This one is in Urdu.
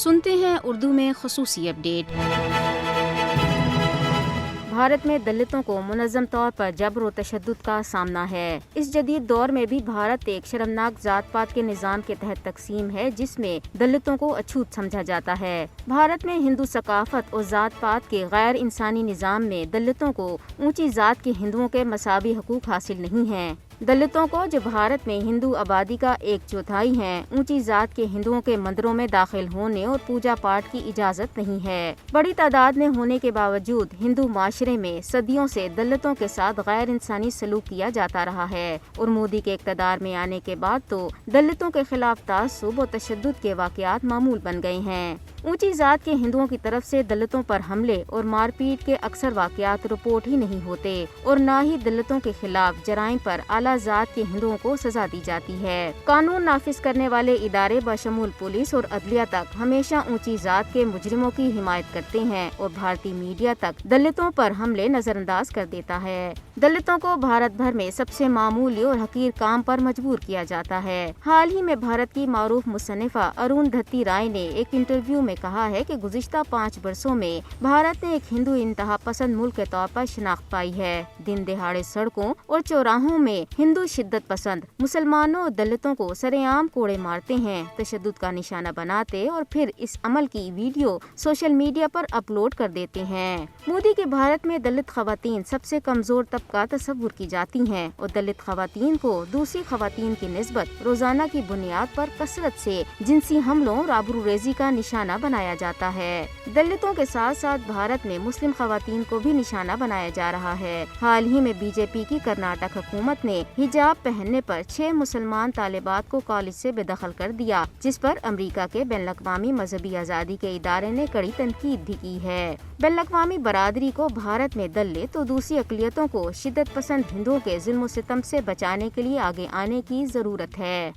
سنتے ہیں اردو میں خصوصی اپڈیٹ۔ بھارت میں دلتوں کو منظم طور پر جبر و تشدد کا سامنا ہے۔ اس جدید دور میں بھی بھارت ایک شرمناک ذات پات کے نظام کے تحت تقسیم ہے جس میں دلتوں کو اچھوت سمجھا جاتا ہے۔ بھارت میں ہندو ثقافت اور ذات پات کے غیر انسانی نظام میں دلتوں کو اونچی ذات کے ہندوؤں کے مساوی حقوق حاصل نہیں ہیں۔ دلتوں کو، جو بھارت میں ہندو آبادی کا 1/4 ہیں، اونچی ذات کے ہندوؤں کے مندروں میں داخل ہونے اور پوجا پاٹ کی اجازت نہیں ہے۔ بڑی تعداد میں ہونے کے باوجود ہندو معاشرے میں صدیوں سے دلتوں کے ساتھ غیر انسانی سلوک کیا جاتا رہا ہے اور مودی کے اقتدار میں آنے کے بعد تو دلتوں کے خلاف تعصب و تشدد کے واقعات معمول بن گئے ہیں۔ اونچی ذات کے ہندوؤں کی طرف سے دلتوں پر حملے اور مار پیٹ کے اکثر واقعات رپورٹ ہی نہیں ہوتے اور نہ ہی دلتوں کے خلاف جرائم پر اعلیٰ ذات کے ہندوؤں کو سزا دی جاتی ہے۔ قانون نافذ کرنے والے ادارے بشمول پولیس اور عدلیہ تک ہمیشہ اونچی ذات کے مجرموں کی حمایت کرتے ہیں اور بھارتی میڈیا تک دلتوں پر حملے نظر انداز کر دیتا ہے۔ دلتوں کو بھارت بھر میں سب سے معمولی اور حقیر کام پر مجبور کیا جاتا ہے۔ حال ہی میں بھارت کی معروف مصنفہ ارون دھتی رائے نے ایک انٹرویو میں کہا ہے کہ گزشتہ 5 برسوں میں بھارت نے ایک ہندو انتہا پسند ملک کے طور پر شناخت پائی ہے۔ دن دہاڑے سڑکوں اور چوراہوں میں ہندو شدت پسند مسلمانوں اور دلتوں کو سرے عام کوڑے مارتے ہیں، تشدد کا نشانہ بناتے اور پھر اس عمل کی ویڈیو سوشل میڈیا پر اپلوڈ کر دیتے ہیں۔ مودی کے بھارت میں دلت خواتین سب سے کمزور طبقہ تصور کی جاتی ہیں اور دلت خواتین کو دوسری خواتین کی نسبت روزانہ کی بنیاد پر کثرت سے جنسی حملوں اور آبروریزی کا نشانہ بنایا جاتا ہے۔ دلتوں کے ساتھ ساتھ بھارت میں مسلم خواتین کو بھی نشانہ بنایا جا رہا ہے۔ حال ہی میں بی جے پی کی کرناٹک حکومت نے حجاب پہننے پر 6 مسلمان طالبات کو کالج سے بے دخل کر دیا، جس پر امریکہ کے بین الاقوامی مذہبی آزادی کے ادارے نے کڑی تنقید بھی کی ہے۔ بین الاقوامی برادری کو بھارت میں دلت اور دوسری اقلیتوں کو شدت پسند ہندوؤں کے ظلم و ستم سے بچانے کے لیے آگے آنے کی ضرورت ہے۔